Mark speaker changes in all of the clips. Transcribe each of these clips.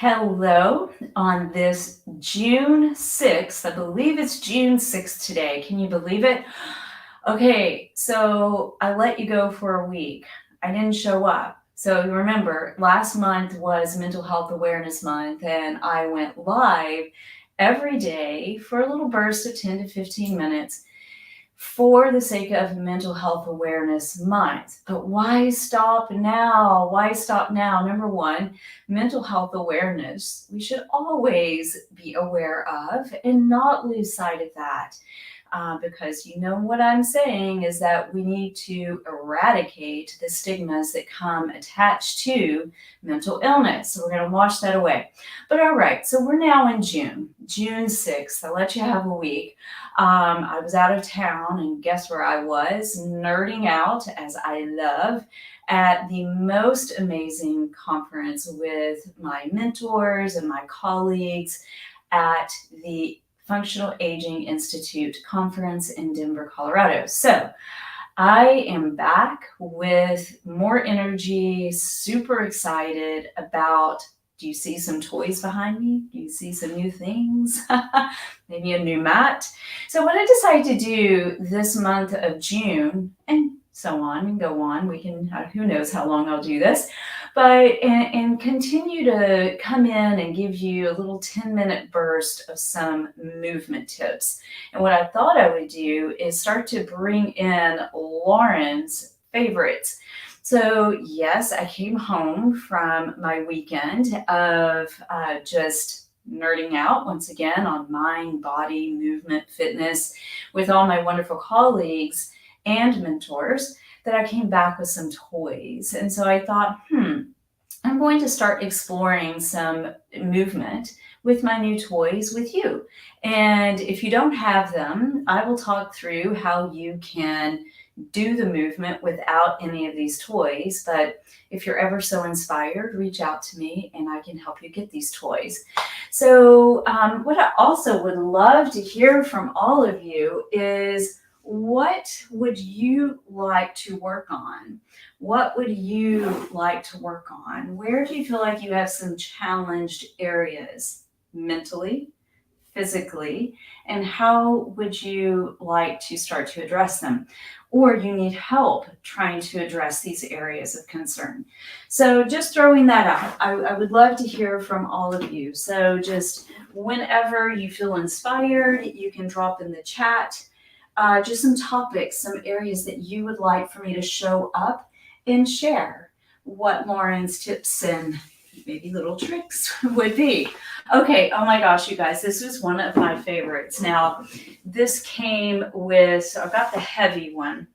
Speaker 1: Hello on this June 6th. I believe it's June 6th today. Can you believe it? Okay, so I let you go for a week. I didn't show up. So remember, last month was Mental Health Awareness Month, and I went live every day for a little burst of 10 to 15 minutes for the sake of Mental Health Awareness Month. But why stop now? Why stop now? Number one, mental health awareness. We should always be aware of and not lose sight of that. Because you know what I'm saying is that we need to eradicate the stigmas that come attached to mental illness. So we're going to wash that away. But all right, so we're now in June 6th. I'll let you have a week. I was out of town, and guess where I was? Nerding out, as I love, at the most amazing conference with my mentors and my colleagues at the Functional Aging Institute conference in Denver, Colorado. So I am back with more energy, super excited about. Do you see some toys behind me? Do you see some new things? Maybe a new mat. So what I decided to do this month of June, and so on and go on, we can, who knows how long I'll do this, but and continue to come in and give you a little 10-minute burst of some movement tips. And what I thought I would do is start to bring in Lauren's favorites. So yes, I came home from my weekend of just nerding out once again on mind, body, movement, fitness with all my wonderful colleagues and mentors, that I came back with some toys. And so I thought, I'm going to start exploring some movement with my new toys with you. And if you don't have them, I will talk through how you can do the movement without any of these toys. But if you're ever so inspired, reach out to me and I can help you get these toys. So what I also would love to hear from all of you is, what would you like to work on? What would you like to work on? Where do you feel like you have some challenged areas mentally, physically, and how would you like to start to address them? Or you need help trying to address these areas of concern. So just throwing that out, I would love to hear from all of you. So just whenever you feel inspired, you can drop in the chat just some topics, some areas that you would like for me to show up and share what Lauren's tips and maybe little tricks would be. Okay, oh my gosh, you guys, this was one of my favorites. Now, this came with, so I've got the heavy one.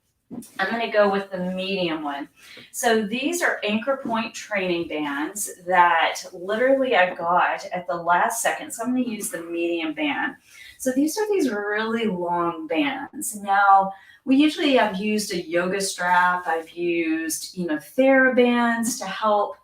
Speaker 1: I'm going to go with the medium one. So these are Anchor Point training bands that literally I got at the last second. So I'm going to use the medium band. So these are these really long bands. Now, we usually have used a yoga strap. I've used, TheraBands to help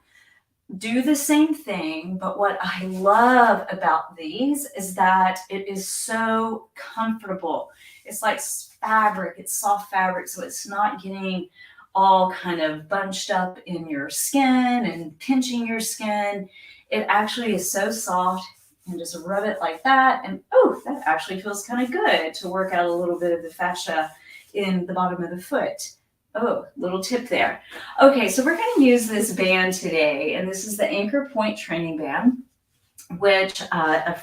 Speaker 1: do the same thing. But what I love about these is that it is so comfortable. It's like fabric, it's soft fabric, so it's not getting all kind of bunched up in your skin and pinching your skin. It actually is so soft. And just rub it like that. And that actually feels kind of good to work out a little bit of the fascia in the bottom of the foot. Little tip there. Okay, so we're going to use this band today. And this is the Anchor Point training band, which a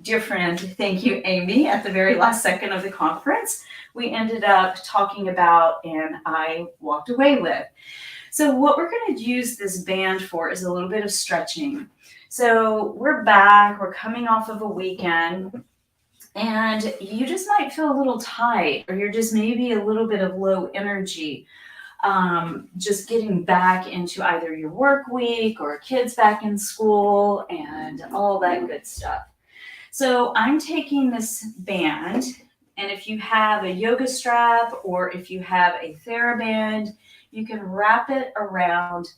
Speaker 1: dear friend, thank you, Amy, at the very last second of the conference, we ended up talking about and I walked away with. So what we're going to use this band for is a little bit of stretching. So we're back, we're coming off of a weekend, and you just might feel a little tight, or you're just maybe a little bit of low energy, just getting back into either your work week or kids back in school and all that good stuff. So I'm taking this band, and if you have a yoga strap or if you have a TheraBand, you can wrap it around.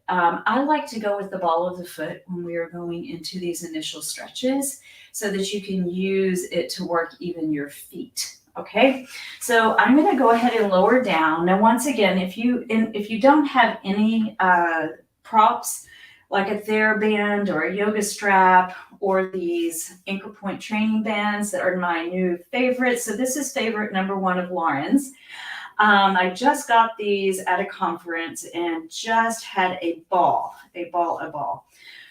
Speaker 1: I like to go with the ball of the foot when we are going into these initial stretches so that you can use it to work even your feet. Okay, so I'm going to go ahead and lower down. Now, once again, if you don't have any props like a TheraBand or a yoga strap or these anchor point training bands that are my new favorites. So this is favorite number one of Lauren's. I just got these at a conference and just had a ball.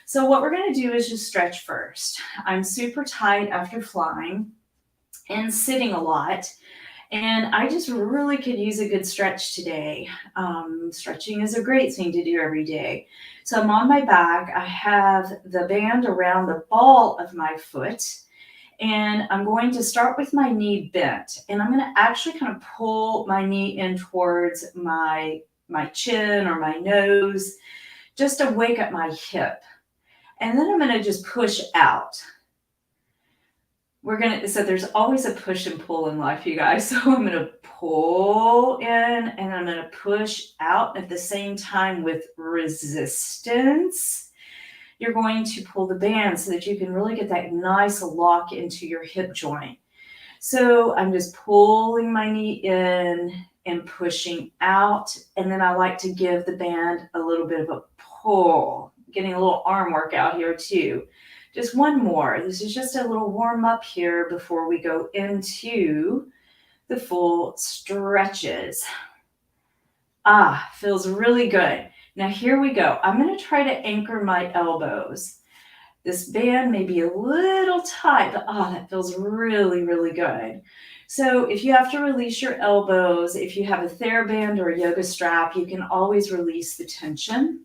Speaker 1: So what we're going to do is just stretch first. I'm super tight after flying and sitting a lot. And I just really could use a good stretch today. Stretching is a great thing to do every day. So I'm on my back. I have the band around the ball of my foot. And I'm going to start with my knee bent. And I'm going to actually kind of pull my knee in towards my chin or my nose, just to wake up my hip. And then I'm going to just push out. So there's always a push and pull in life, you guys. So I'm going to pull in and I'm going to push out at the same time with resistance. You're going to pull the band so that you can really get that nice lock into your hip joint. So I'm just pulling my knee in and pushing out. And then I like to give the band a little bit of a pull, getting a little arm workout here too. Just one more. This is just a little warm up here before we go into the full stretches. Feels really good. Now here we go. I'm going to try to anchor my elbows. This band may be a little tight, but that feels really, really good. So if you have to release your elbows, if you have a TheraBand or a yoga strap, you can always release the tension.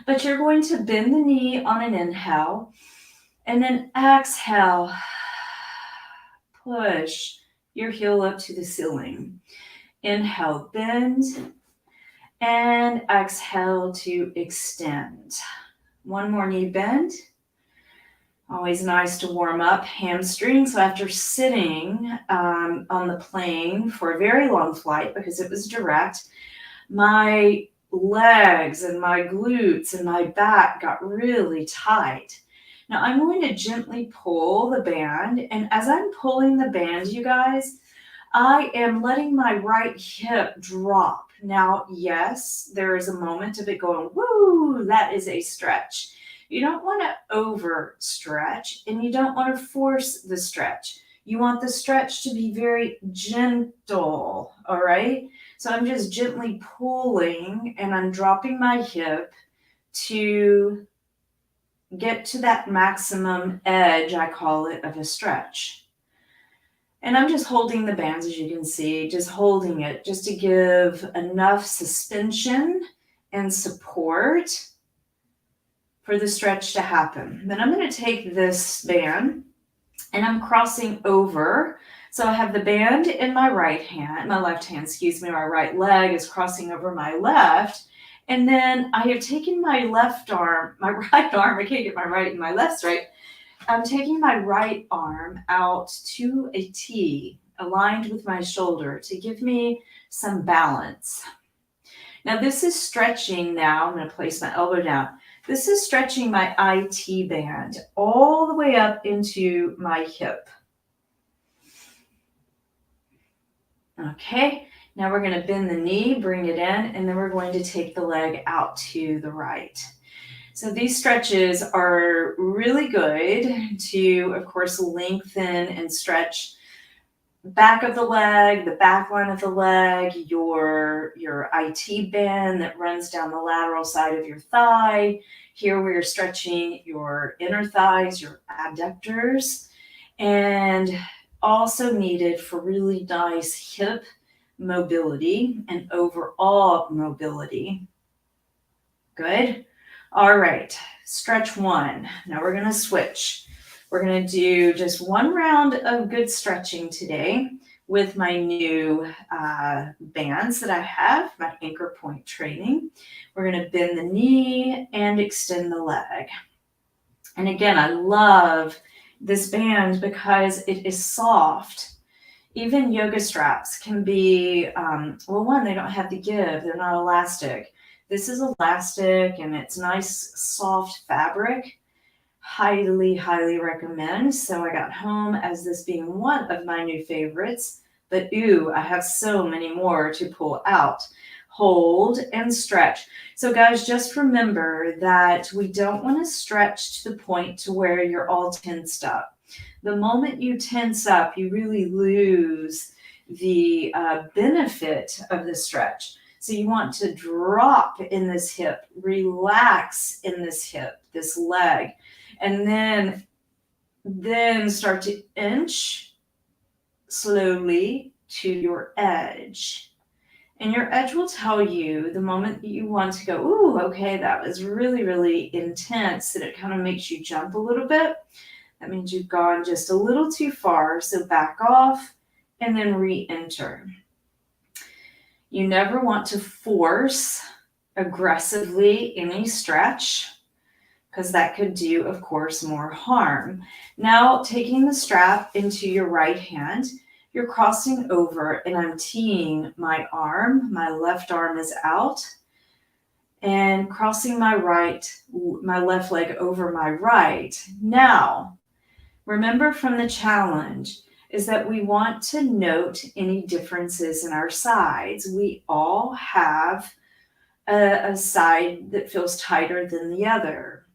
Speaker 1: But you're going to bend the knee on an inhale and then exhale. Push your heel up to the ceiling. Inhale, bend, and exhale to extend. One more knee bend. Always nice to warm up hamstrings. So after sitting on the plane for a very long flight, because it was direct, my legs and my glutes and my back got really tight. Now I'm going to gently pull the band. And as I'm pulling the band, you guys, I am letting my right hip drop. Now, yes, there is a moment of it going, woo, that is a stretch. You don't want to overstretch and you don't want to force the stretch. You want the stretch to be very gentle, all right? So I'm just gently pulling and I'm dropping my hip to get to that maximum edge, I call it, of a stretch. And I'm just holding the bands, as you can see, just holding it just to give enough suspension and support for the stretch to happen. Then I'm going to take this band and I'm crossing over. So I have the band in my right hand, my left hand, my right leg is crossing over my left. And then I have taken my left arm, my right arm, I can't get my right and my left straight. I'm taking my right arm out to a T aligned with my shoulder to give me some balance. Now this is stretching now. I'm going to place my elbow down. This is stretching my IT band all the way up into my hip. Okay, now we're going to bend the knee, bring it in, and then we're going to take the leg out to the right. So these stretches are really good to, of course, lengthen and stretch back of the leg, the back line of the leg, your IT band that runs down the lateral side of your thigh. Here we're stretching your inner thighs, your abductors, and also needed for really nice hip mobility and overall mobility. Good. All right, stretch one. Now we're going to switch. We're going to do just one round of good stretching today with my new bands that I have, my anchor point training. We're going to bend the knee and extend the leg. And again, I love this band because it is soft. Even yoga straps can be, one, they don't have the give. They're not elastic. This is elastic and it's nice, soft fabric. Highly, highly recommend. So I got home as this being one of my new favorites, but I have so many more to pull out. hold, and stretch. So guys, just remember that we don't want to stretch to the point to where you're all tensed up. The moment you tense up, you really lose the benefit of the stretch. So you want to drop in this hip, relax in this hip, this leg, and then start to inch slowly to your edge. And your edge will tell you the moment that you want to go, ooh, okay, that was really, really intense, and it kind of makes you jump a little bit. That means you've gone just a little too far, so back off and then re-enter. You never want to force aggressively any stretch, because that could do, of course, more harm. Now, taking the strap into your right hand, you're crossing over and I'm teeing my arm. My left arm is out and crossing my left leg over my right. Now, remember from the challenge is that we want to note any differences in our sides. We all have a side that feels tighter than the other.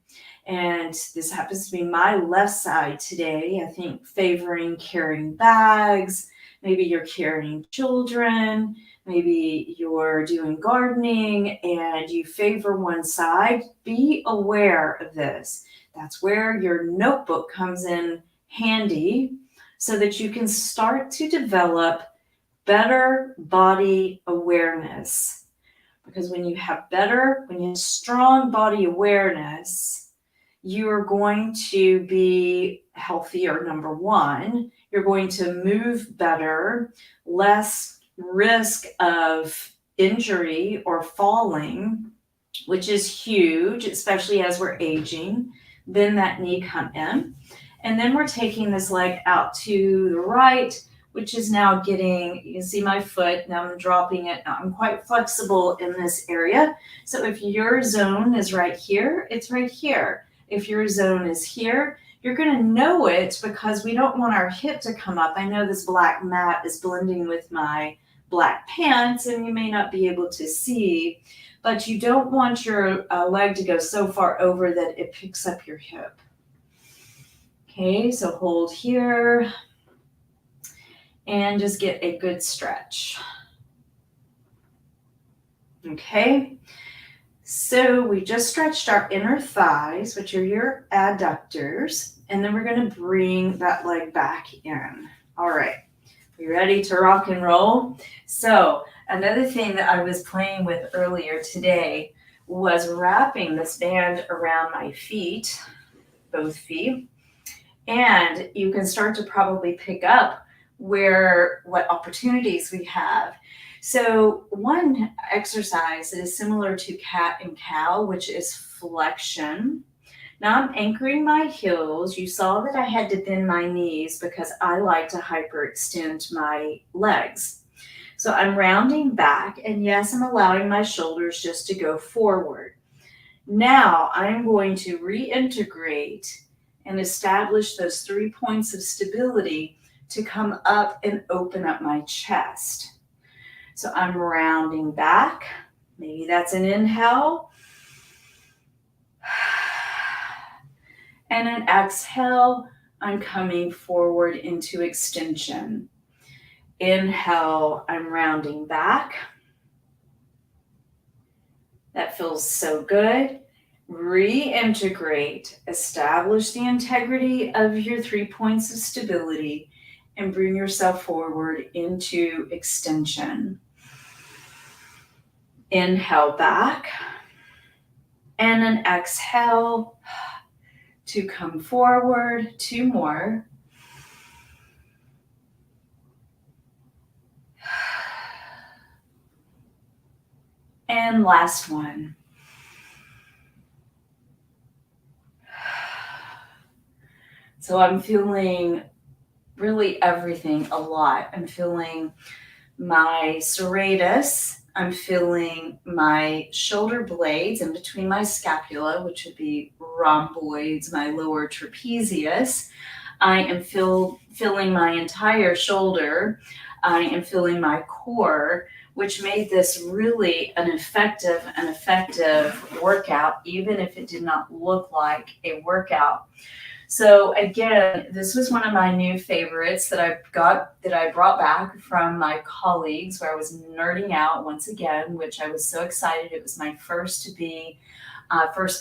Speaker 1: And this happens to be my left side today, I think, favoring carrying bags. Maybe you're carrying children. Maybe you're doing gardening and you favor one side. Be aware of this. That's where your notebook comes in handy so that you can start to develop better body awareness. Because when you have strong body awareness, you're going to be healthier, number one. You're going to move better, less risk of injury or falling, which is huge, especially as we're aging. Then that knee come in. And then we're taking this leg out to the right, which is now getting, you can see my foot, now I'm dropping it. Now I'm quite flexible in this area. So if your zone is right here, it's right here. If your zone is here, you're going to know it because we don't want our hip to come up. I know this black mat is blending with my black pants and you may not be able to see, but you don't want your leg to go so far over that it picks up your hip. Okay, so hold here and just get a good stretch. Okay. So we just stretched our inner thighs, which are your adductors, and then we're going to bring that leg back in. All right, you ready to rock and roll? So another thing that I was playing with earlier today was wrapping this band around my feet, both feet, and you can start to probably pick up what opportunities we have. So one exercise that is similar to cat and cow, which is flexion. Now I'm anchoring my heels. You saw that I had to bend my knees because I like to hyperextend my legs. So I'm rounding back, and yes, I'm allowing my shoulders just to go forward. Now I'm going to reintegrate and establish those 3 points of stability to come up and open up my chest. So I'm rounding back. Maybe that's an inhale. And an exhale, I'm coming forward into extension. Inhale, I'm rounding back. That feels so good. Reintegrate, establish the integrity of your 3 points of stability, and bring yourself forward into extension. Inhale back, and an exhale to come forward. 2 more. And last one. So I'm feeling really everything a lot. I'm feeling my serratus. I'm feeling my shoulder blades in between my scapula, which would be rhomboids, my lower trapezius. I am feeling my entire shoulder. I am feeling my core, which made this really an effective workout, even if it did not look like a workout. So again, this was one of my new favorites that I brought back from my colleagues, where I was nerding out once again, which I was so excited. It was my first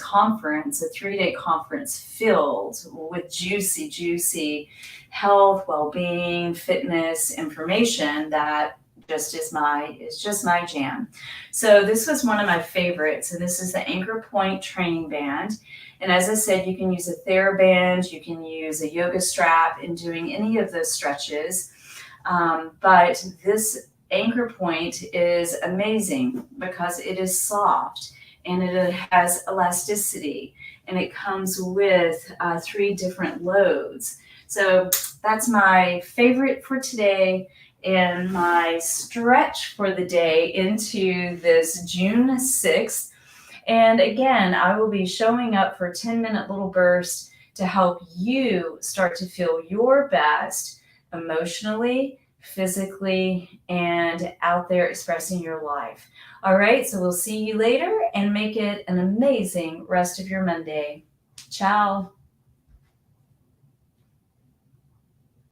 Speaker 1: conference, a 3-day conference filled with juicy health, well-being, fitness information that just my jam. So this was one of my favorites, and this is the Anchor Point training band. And as I said, you can use a TheraBand, you can use a yoga strap in doing any of those stretches. But this Anchor Point is amazing because it is soft and it has elasticity, and it comes with 3 different loads. So that's my favorite for today, and my stretch for the day into this June 6th. And again, I will be showing up for 10-minute little bursts to help you start to feel your best emotionally, physically, and out there expressing your life. All right, so we'll see you later, and make it an amazing rest of your Monday. Ciao.